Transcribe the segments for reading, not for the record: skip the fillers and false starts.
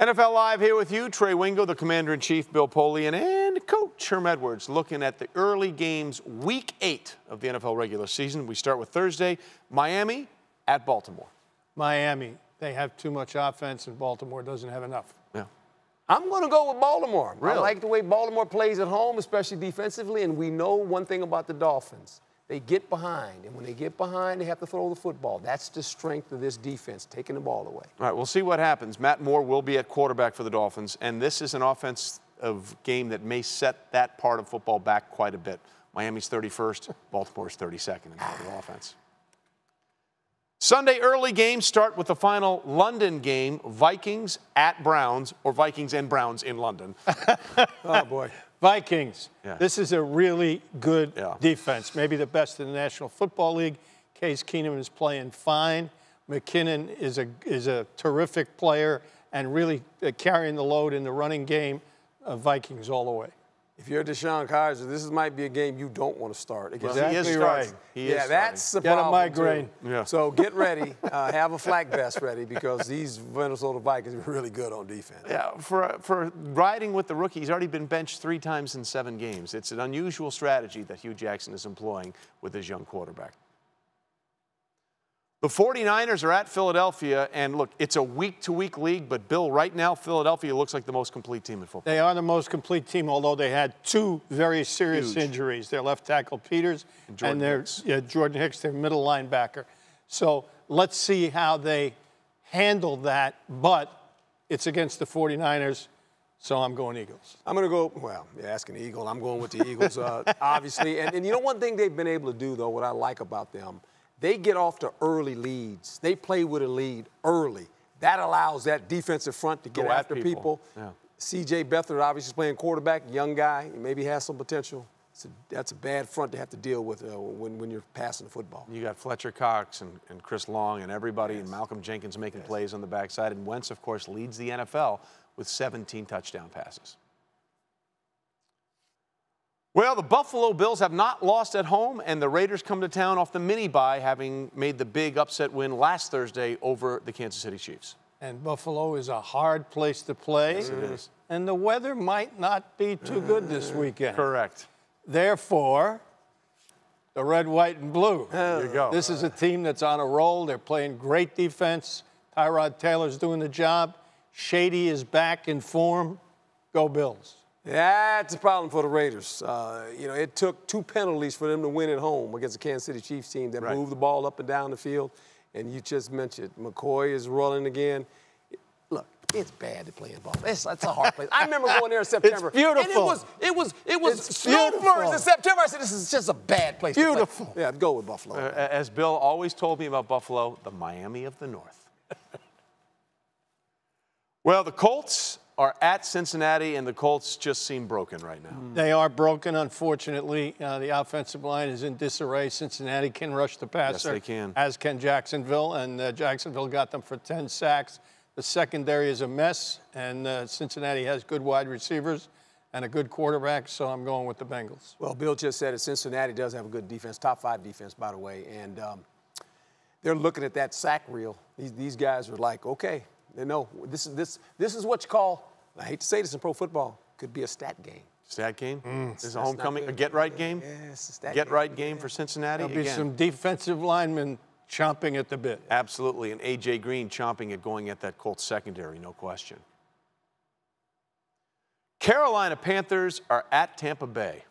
NFL Live here with you, Trey Wingo, the Commander-in-Chief, Bill Polian, and Coach Herm Edwards, looking at the early games, Week 8 of the NFL regular season. We start with Thursday, Miami at Baltimore. Miami, they have too much offense, and Baltimore doesn't have enough. Yeah. I'm going to go with Baltimore. Really? I like the way Baltimore plays at home, especially defensively, and we know one thing about the Dolphins. They get behind, and when they get behind, they have to throw the football. That's the strength of this defense, taking the ball away. All right, we'll see what happens. Matt Moore will be at quarterback for the Dolphins, and this is an offensive game that may set that part of football back quite a bit. Miami's 31st, Baltimore's 32nd in total offense. Sunday early games start with the final London game, Vikings at Browns, or Vikings and Browns in London. Oh, boy. Vikings. Yeah. This is a really good defense, maybe the best in the National Football League. Case Keenum is playing fine. McKinnon is a terrific player and really carrying the load in the running game of Vikings all the way. If you're Deshaun Kaiser, this might be a game you don't want to start. Exactly right. That's the Get problem. a migraine. Yeah. So get ready. Have a flak vest ready because these Minnesota Vikings are really good on defense. Yeah, for riding with the rookie, he's already been benched 3 times in 7 games. It's an unusual strategy that Hugh Jackson is employing with his young quarterback. The 49ers are at Philadelphia, and look, it's a week-to-week league, but Bill, right now, Philadelphia looks like the most complete team in football. They are the most complete team, although they had 2 very serious injuries. Their left tackle, Peters, and their Jordan Hicks, their middle linebacker. So let's see how they handle that, but it's against the 49ers, so I'm going Eagles. I'm going to go, well, you're asking the Eagle. I'm going with the Eagles, obviously. And you know one thing they've been able to do, though, what I like about them, they get off to early leads. They play with a lead early. That allows that defensive front to get after people. Yeah. C.J. Beathard obviously is playing quarterback, young guy, maybe has some potential. That's a bad front to have to deal with when you're passing the football. You got Fletcher Cox and Chris Long and everybody, and Malcolm Jenkins making plays on the backside. And Wentz, of course, leads the NFL with 17 touchdown passes. Well, the Buffalo Bills have not lost at home, and the Raiders come to town off the mini-bye, having made the big upset win last Thursday over the Kansas City Chiefs. And Buffalo is a hard place to play. Yes, it is. And the weather might not be too good this weekend. Correct. Therefore, the red, white, and blue. There you go. This is a team that's on a roll. They're playing great defense. Tyrod Taylor's doing the job. Shady is back in form. Go Bills. That's a problem for the Raiders. You know, it took 2 penalties for them to win at home against the Kansas City Chiefs team that moved the ball up and down the field. And you just mentioned McCoy is rolling again. Look, it's bad to play in Buffalo. It's a hard place. I remember going there in September. It's beautiful. And it was snow flurries in September. I said, this is just a bad place Beautiful. to play. Yeah, go with Buffalo. As Bill always told me about Buffalo, the Miami of the North. Well, the Colts are at Cincinnati, and the Colts just seem broken right now. They are broken, unfortunately. The offensive line is in disarray. Cincinnati can rush the passer. Yes, they can. As can Jacksonville, and Jacksonville got them for 10 sacks. The secondary is a mess, and Cincinnati has good wide receivers and a good quarterback, so I'm going with the Bengals. Well, Bill just said it. Cincinnati does have a good defense, top 5 defense, by the way, and they're looking at that sack reel. These guys are like, okay. They know this is what you call, I hate to say this in pro football, could be a stat game. Stat game? This is a homecoming, a get-right game? Yes, a stat Get-right game for Cincinnati? There'll be some defensive linemen chomping at the bit. Absolutely, and A.J. Green chomping at going at that Colts secondary, no question. Carolina Panthers are at Tampa Bay.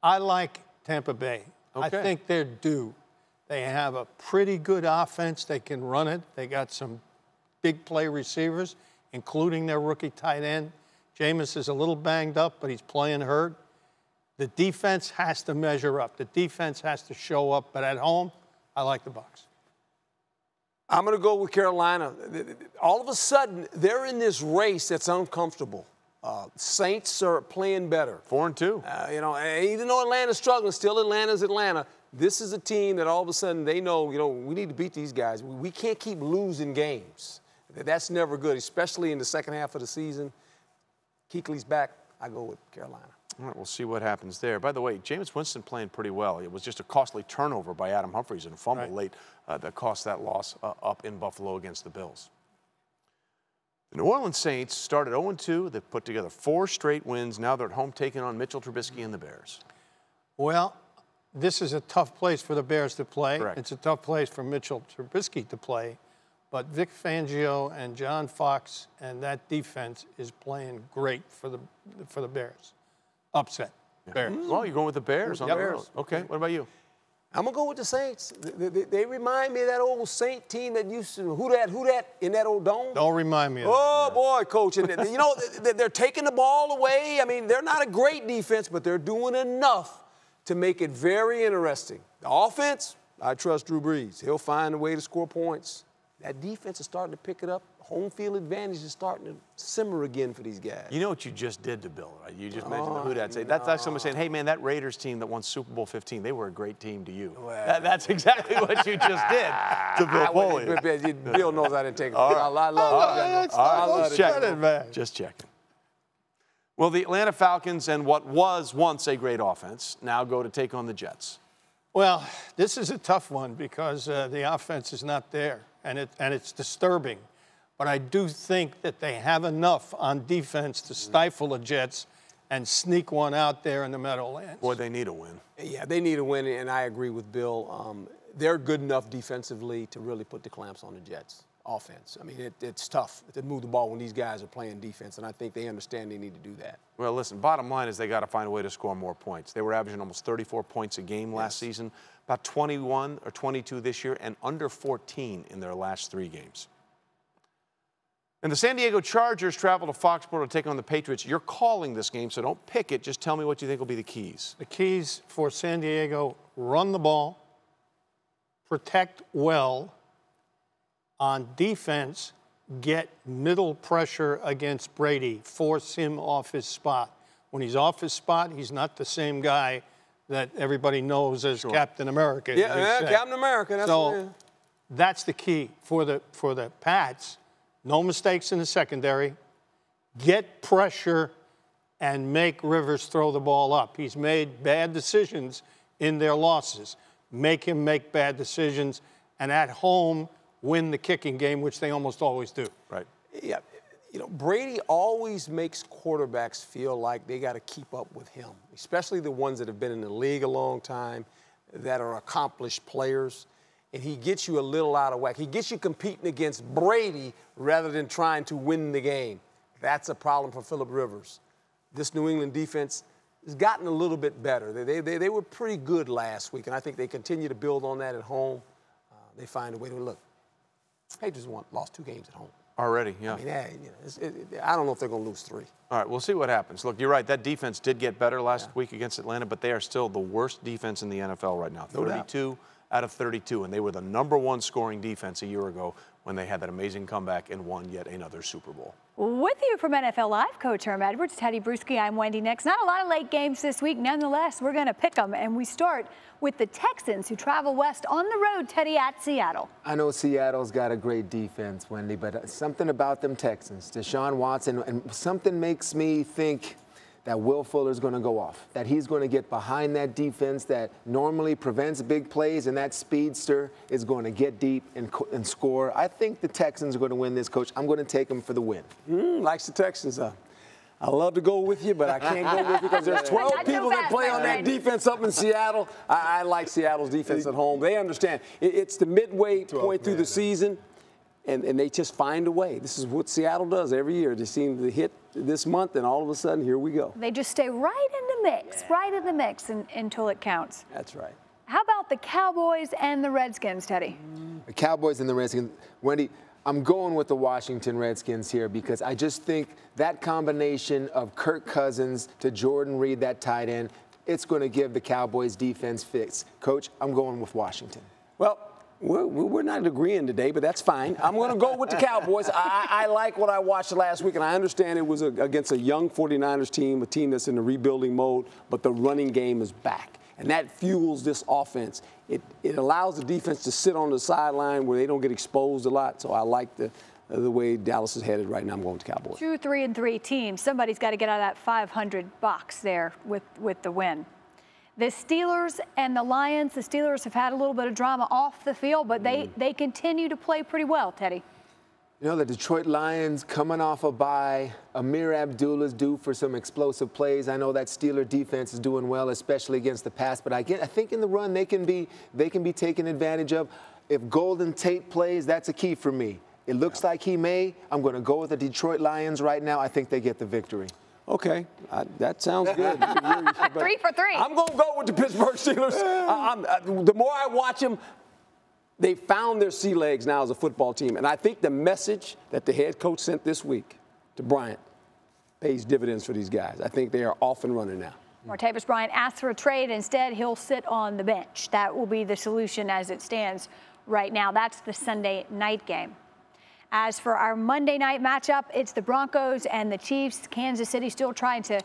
I like Tampa Bay. Okay. I think they're due. They have a pretty good offense. They can run it. They got some big play receivers, including their rookie tight end. Jameis is a little banged up, but he's playing hurt. The defense has to measure up. The defense has to show up. But at home, I like the Bucs. I'm going to go with Carolina. All of a sudden, they're in this race that's uncomfortable. Saints are playing better. 4-2. You know, even though Atlanta's struggling, still Atlanta's Atlanta. This is a team that all of a sudden they know, you know, we need to beat these guys. We can't keep losing games. That's never good, especially in the second half of the season. Kuechly's back. I go with Carolina. All right, we'll see what happens there. By the way, Jameis Winston playing pretty well. It was just a costly turnover by Adam Humphries and a fumble late that cost that loss up in Buffalo against the Bills. The New Orleans Saints started 0-2. They've put together 4 straight wins. Now they're at home taking on Mitchell Trubisky and the Bears. Well, this is a tough place for the Bears to play. Correct. It's a tough place for Mitchell Trubisky to play. But Vic Fangio and John Fox and that defense is playing great for the Bears. Upset. Bears. Well, you're going with the Bears on the road. Bears. Okay, what about you? I'm going to go with the Saints. They remind me of that old Saint team that used to, who that, in that old dome? Don't remind me of that. Oh, boy, Coach. And, you know, they're taking the ball away. I mean, they're not a great defense, but they're doing enough to make it very interesting. The offense, I trust Drew Brees. He'll find a way to score points. That defense is starting to pick it up. Home field advantage is starting to simmer again for these guys. You know what you just did to Bill, right? You just mentioned the who dat say. That's like someone saying, hey, man, that Raiders team that won Super Bowl 15, they were a great team to you. Well, that's exactly what you just did to Bill Foley. Bill knows I didn't take it. All right. I love it. All right, Just checking, man. Just checking. Well, the Atlanta Falcons and what was once a great offense now go to take on the Jets. Well, this is a tough one because the offense is not there, and it's disturbing. But I do think that they have enough on defense to stifle the Jets and sneak one out there in the Meadowlands. Boy, they need a win. Yeah, they need a win, and I agree with Bill. They're good enough defensively to really put the clamps on the Jets' offense. I mean, it's tough to move the ball when these guys are playing defense, and I think they understand they need to do that. Well, listen, bottom line is they got to find a way to score more points. They were averaging almost 34 points a game last season, about 21 or 22 this year, and under 14 in their last 3 games. And the San Diego Chargers travel to Foxborough to take on the Patriots. You're calling this game, so don't pick it. Just tell me what you think will be the keys. The keys for San Diego: run the ball, protect well. On defense, get middle pressure against Brady, force him off his spot. When he's off his spot, he's not the same guy that everybody knows as Captain America. Yeah, Captain America. That's the key for the Pats. No mistakes in the secondary. Get pressure and make Rivers throw the ball up. He's made bad decisions in their losses. Make him make bad decisions, and at home win the kicking game, which they almost always do. Right. Yeah. You know, Brady always makes quarterbacks feel like they got to keep up with him, especially the ones that have been in the league a long time, that are accomplished players. And he gets you a little out of whack. He gets you competing against Brady rather than trying to win the game. That's a problem for Phillip Rivers. This New England defense has gotten a little bit better. They were pretty good last week, and I think they continue to build on that at home. They find a way to look. Patriots lost 2 games at home. Already, yeah. I mean, I don't know if they're going to lose 3. All right, we'll see what happens. Look, you're right. That defense did get better last week against Atlanta, but they are still the worst defense in the NFL right now. 32 out of 32, and they were the #1 scoring defense a year ago when they had that amazing comeback and won yet another Super Bowl. With you from NFL Live, Coach Herm Edwards, Teddy Bruschi, I'm Wendy Nix. Not a lot of late games this week. Nonetheless, we're going to pick them, and we start with the Texans, who travel west on the road, Teddy, at Seattle. I know Seattle's got a great defense, Wendy, but something about them Texans, Deshaun Watson, and something makes me think that Will Fuller's going to go off, that he's going to get behind that defense that normally prevents big plays, and that speedster is going to get deep and score. I think the Texans are going to win this, Coach. I'm going to take them for the win. Likes the Texans. I love to go with you, but I can't go with you because there's 12 people that play on that defense up in Seattle. I like Seattle's defense at home. They understand. It's the midway point through the season, and they just find a way. This is what Seattle does every year. They seem to hit this month, and all of a sudden, here we go. They just stay right in the mix, right in the mix until it counts. That's right. How about the Cowboys and the Redskins, Teddy? The Cowboys and the Redskins. Wendy, I'm going with the Washington Redskins here because I just think that combination of Kirk Cousins to Jordan Reed, that tight end, it's going to give the Cowboys defense fits. Coach, I'm going with Washington. Well, we're not agreeing today, but that's fine. I'm going to go with the Cowboys. I like what I watched last week, and I understand it was against a young 49ers team, a team that's in the rebuilding mode, but the running game is back. And that fuels this offense. It allows the defense to sit on the sideline where they don't get exposed a lot. So I like the way Dallas is headed right now. I'm going to Cowboys. 2 3-3 teams. Somebody's got to get out of that 500 box there with the win. The Steelers and the Lions. The Steelers have had a little bit of drama off the field, but they continue to play pretty well, Teddy. You know, the Detroit Lions coming off a bye. Amir Abdullah's due for some explosive plays. I know that Steeler defense is doing well, especially against the pass. But I think in the run they can be taken advantage of. If Golden Tate plays, that's a key for me. It looks like he may. I'm going to go with the Detroit Lions right now. I think they get the victory. Okay, that sounds good. 3 for 3. I'm going to go with the Pittsburgh Steelers. The more I watch them, they found their sea legs now as a football team. And I think the message that the head coach sent this week to Bryant pays dividends for these guys. I think they are off and running now. Martavis Bryant asked for a trade. Instead, he'll sit on the bench. That will be the solution as it stands right now. That's the Sunday night game. As for our Monday night matchup, it's the Broncos and the Chiefs. Kansas City still trying to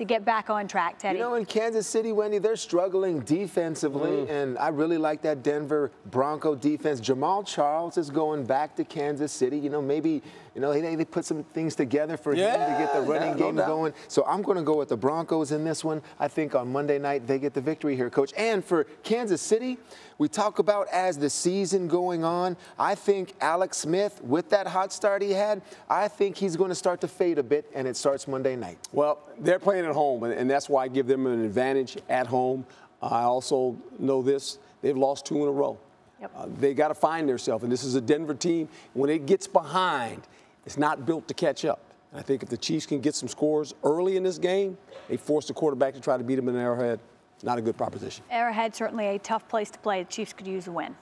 get back on track, Teddy. You know, in Kansas City, Wendy, they're struggling defensively, and I really like that Denver Bronco defense. Jamal Charles is going back to Kansas City. You know, maybe, you know, they put some things together for him to get the running game going. So I'm going to go with the Broncos in this one. I think on Monday night they get the victory here, Coach. And for Kansas City, we talk about as the season going on, I think Alex Smith, with that hot start he had, I think he's going to start to fade a bit, and it starts Monday night. Well, they're playing at home, and that's why I give them an advantage at home. I also know this. They've lost 2 in a row. Yep. They got to find themselves, and this is a Denver team. When it gets behind, it's not built to catch up. And I think if the Chiefs can get some scores early in this game, they force the quarterback to try to beat them in Arrowhead. Not a good proposition. Arrowhead, certainly a tough place to play. The Chiefs could use a win.